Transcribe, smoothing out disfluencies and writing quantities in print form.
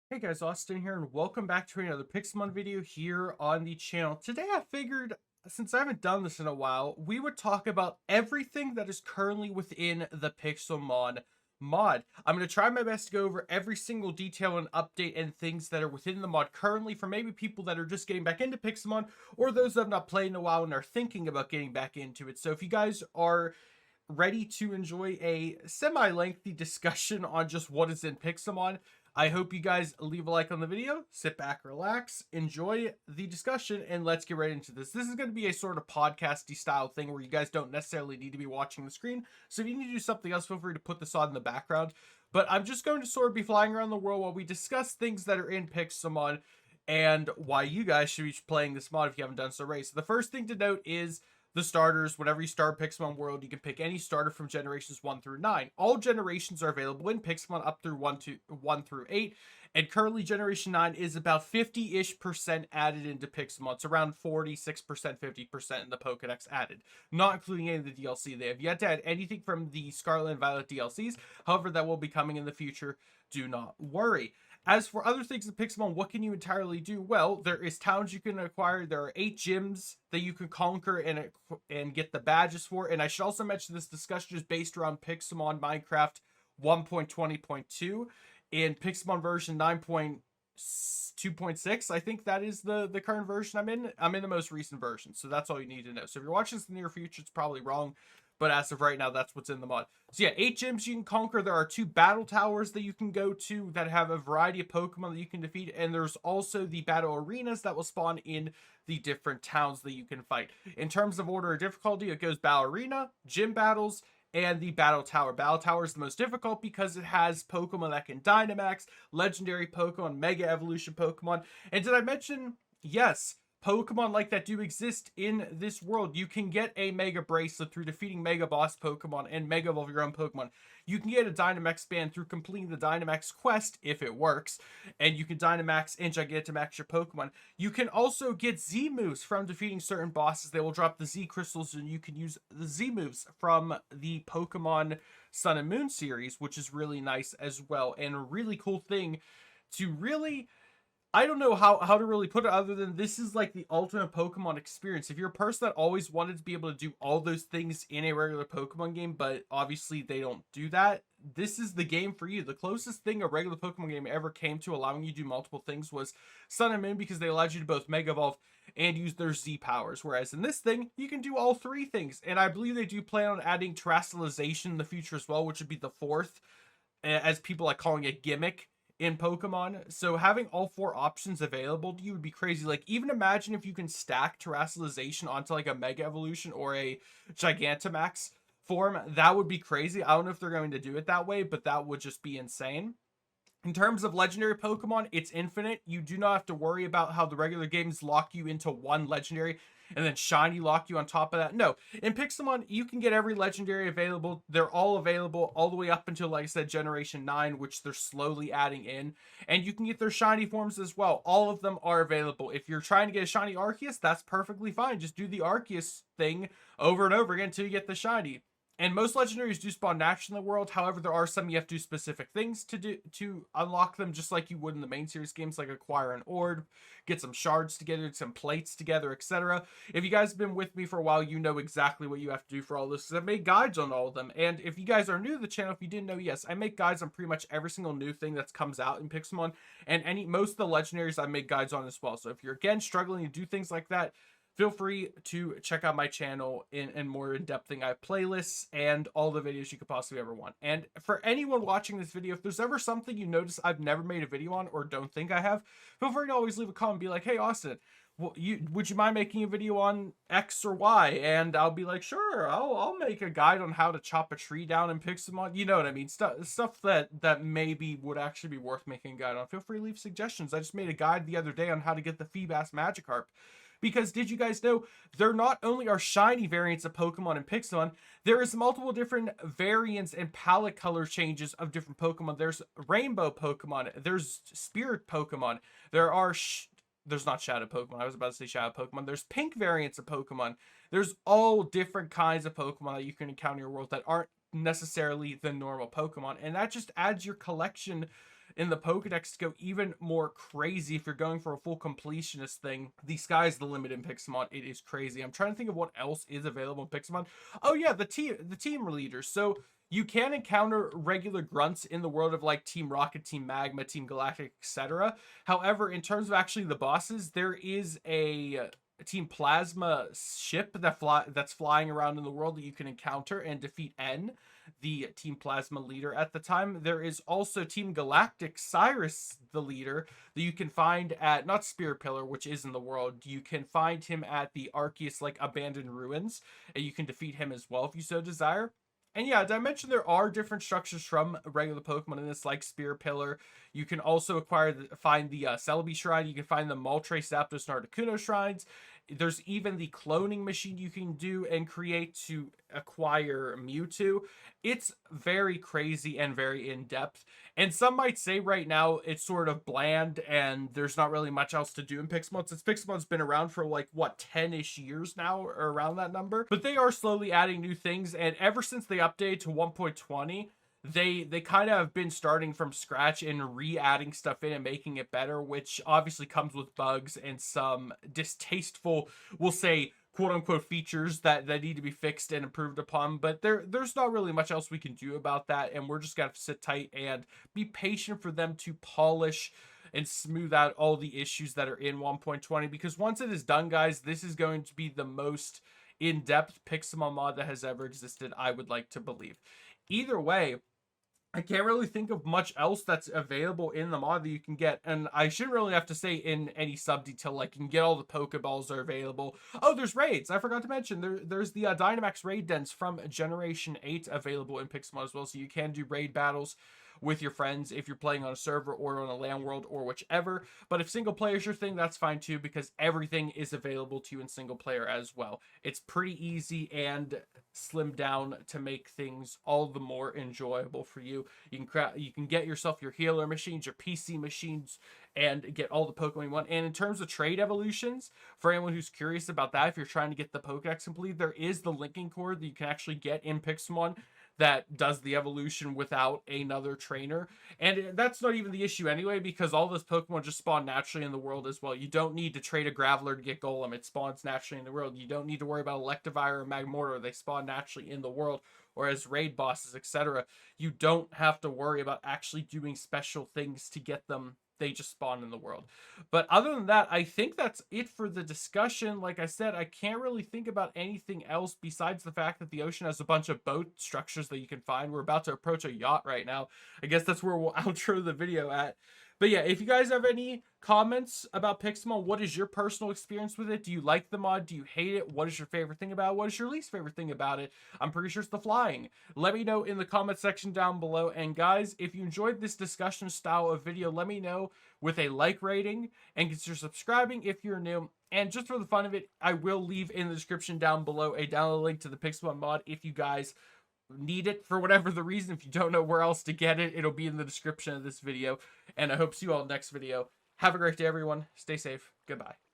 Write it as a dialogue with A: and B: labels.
A: Hey guys, Austin here, and welcome back to another Pixelmon video here on the channel. Today I figured, since I haven't done this in a while, we would talk about everything that is currently within the Pixelmon mod. I'm going to try my best to go over every single detail and update and things that are within the mod currently for maybe people that are just getting back into Pixelmon or those that have not played in a while and are thinking about getting back into it. So if you guys are ready to enjoy a semi-lengthy discussion on just what is in Pixelmon, I hope you guys leave a like on the video, sit back, relax, enjoy the discussion, and let's get right into this. This is going to be a sort of podcasty style thing where you guys don't necessarily need to be watching the screen. So if you need to do something else, feel free to put this on in the background. But I'm just going to sort of be flying around the world while we discuss things that are in Pixelmon and why you guys should be playing this mod if you haven't done so already. So the first thing to note is the starters. Whenever you start Pixelmon World, you can pick any starter from generations 1 through 9. All generations are available in Pixelmon up through 1 through 8, and currently Generation 9 is about 50-ish% added into Pixelmon. It's around 46%, 50% in the Pokedex added, not including any of the DLC. They have yet to add anything from the Scarlet and Violet DLCs. However, that will be coming in the future. Do not worry. As for other things in Pixelmon, what can you entirely do? Well, there is towns you can acquire. There are 8 gyms that you can conquer and get the badges for. And I should also mention this discussion is based around Pixelmon Minecraft 1.20.2. In Pixelmon version 9.2.6, I think that is the current version I'm in. I'm in the most recent version, so that's all you need to know. So if you're watching this in the near future, it's probably wrong. But as of right now, that's what's in the mod. So yeah, 8 gyms you can conquer. There are 2 battle towers that you can go to that have a variety of Pokemon that you can defeat. And there's also the battle arenas that will spawn in the different towns that you can fight. In terms of order of difficulty, it goes battle arena, gym battles, and the battle tower. Battle tower is the most difficult because it has Pokemon that can Dynamax, legendary Pokemon, Mega Evolution Pokemon. And did I mention, yes, Pokemon like that do exist in this world. You can get a Mega Bracelet through defeating Mega Boss Pokemon and Mega Evolve your own Pokemon. You can get a Dynamax Band through completing the Dynamax quest, if it works, and you can Dynamax and Gigantamax your Pokemon. You can also get Z moves from defeating certain bosses. They will drop the Z crystals, and you can use the Z moves from the Pokemon Sun and Moon series, which is really nice as well, and a really cool thing to really, I don't know how to really put it other than this is like the ultimate Pokemon experience. If you're a person that always wanted to be able to do all those things in a regular Pokemon game, but obviously they don't do that, this is the game for you. The closest thing a regular Pokemon game ever came to allowing you to do multiple things was Sun and Moon, because they allowed you to both Mega Evolve and use their Z powers. Whereas in this thing, you can do all 3 things. And I believe they do plan on adding terrestrialization in the future as well, which would be the 4th, as people like calling it, gimmick in Pokemon. So having all 4 options available to you would be crazy. Like, even imagine if you can stack terrestrialization onto like a Mega Evolution or a Gigantamax form. That would be crazy. I don't know if they're going to do it that way, but that would just be insane. In terms of legendary Pokemon, it's infinite. You do not have to worry about how the regular games lock you into one legendary and then shiny lock you on top of that. No, in Pixelmon, you can get every legendary available. They're all available all the way up until, like I said, Generation 9, which they're slowly adding in. And you can get their shiny forms as well. All of them are available. If you're trying to get a shiny Arceus, that's perfectly fine. Just do the Arceus thing over and over again until you get the shiny. And most legendaries do spawn naturally in the world. However, there are some you have to do specific things to unlock them, just like you would in the main series games, like acquire an orb, get some shards together, some plates together, etc. If you guys have been with me for a while, you know exactly what you have to do for all this, because I've made guides on all of them. And if you guys are new to the channel, if you didn't know, yes, I make guides on pretty much every single new thing that comes out in Pixelmon, and most of the legendaries I make guides on as well. So if you're, again, struggling to do things like that, feel free to check out my channel in more in-depth thing. I have playlists and all the videos you could possibly ever want. And for anyone watching this video, if there's ever something you notice I've never made a video on or don't think I have, feel free to always leave a comment and be like, hey, Austin, well, would you mind making a video on X or Y? And I'll be like, sure, I'll make a guide on how to chop a tree down in Pixelmon. You know what I mean? Stuff that maybe would actually be worth making a guide on. Feel free to leave suggestions. I just made a guide the other day on how to get the Feebas Magikarp. Because did you guys know there not only are shiny variants of Pokemon in Pixelmon, there is multiple different variants and palette color changes of different Pokemon. There's rainbow Pokemon, there's spirit Pokemon, there's not shadow Pokemon. I was about to say shadow Pokemon. There's pink variants of Pokemon. There's all different kinds of Pokemon that you can encounter in your world that aren't necessarily the normal Pokemon. And that just adds your collection in the Pokedex to go even more crazy if you're going for a full completionist thing. The sky's the limit in Pixelmon. It is crazy. I'm trying to think of what else is available in Pixelmon. Oh yeah, the team leaders. So you can encounter regular grunts in the world of like Team Rocket, Team Magma, Team Galactic, etc. However, in terms of actually the bosses, there is a Team Plasma ship that's flying around in the world that you can encounter and defeat N, the Team Plasma leader at the time. There is also Team Galactic Cyrus, the leader, that you can find at, not Spirit Pillar, which is in the world. You can find him at the Arceus, like, abandoned ruins, and you can defeat him as well if you so desire. And yeah, did I mention there are different structures from regular Pokemon in this, like Spirit Pillar? You can also find the Celebi Shrine. You can find the Moltres, Zapdos, and Articuno Shrines. There's even the cloning machine you can do and create to acquire Mewtwo. It's very crazy and very in-depth. And some might say right now it's sort of bland and there's not really much else to do in Pixelmon, since Pixelmon's been around for like, what, 10-ish years now, or around that number. But they are slowly adding new things, and ever since they updated to 1.20, they kind of have been starting from scratch and re-adding stuff in and making it better, which obviously comes with bugs and some distasteful, we'll say, quote-unquote features that need to be fixed and improved upon. But there's not really much else we can do about that, and we're just gonna have to sit tight and be patient for them to polish and smooth out all the issues that are in 1.20, because once it is done, guys, this is going to be the most in-depth Pixelmon mod that has ever existed, I would like to believe. Either way, I can't really think of much else that's available in the mod that you can get. And I shouldn't really have to say in any sub detail, like you can get all the Pokeballs that are available. Oh, there's raids. I forgot to mention there's the Dynamax raid dens from Generation 8 available in Pixelmon as well. So you can do raid battles with your friends if you're playing on a server or on a LAN world or whichever. But if single player is your thing, that's fine too, because everything is available to you in single player as well. It's pretty easy and slimmed down to make things all the more enjoyable for you. You can get yourself your healer machines, your PC machines, and get all the Pokemon you want. And in terms of trade evolutions, for anyone who's curious about that, if you're trying to get the Pokedex complete, there is the linking cord that you can actually get in Pixelmon that does the evolution without another trainer. And that's not even the issue anyway, because all those Pokemon just spawn naturally in the world as well. You don't need to trade a Graveler to get Golem. It spawns naturally in the world. You don't need to worry about Electivire or Magmortar. They spawn naturally in the world. Or as raid bosses, etc. You don't have to worry about actually doing special things to get them. They just spawn in the world. But other than that, I think that's it for the discussion. Like I said, I can't really think about anything else besides the fact that the ocean has a bunch of boat structures that you can find. We're about to approach a yacht right now. I guess that's where we'll outro the video at. But yeah, if you guys have any comments about Pixelmon, what is your personal experience with it? Do you like the mod? Do you hate it? What is your favorite thing about it? What is your least favorite thing about it? I'm pretty sure it's the flying. Let me know in the comment section down below. And guys, if you enjoyed this discussion style of video, let me know with a like rating, and consider subscribing if you're new. And just for the fun of it, I will leave in the description down below a download link to the Pixelmon mod if you guys need it for whatever the reason. If you don't know where else to get it, it'll be in the description of this video. And I hope to see you all next video. Have a great day, everyone. Stay safe. Goodbye.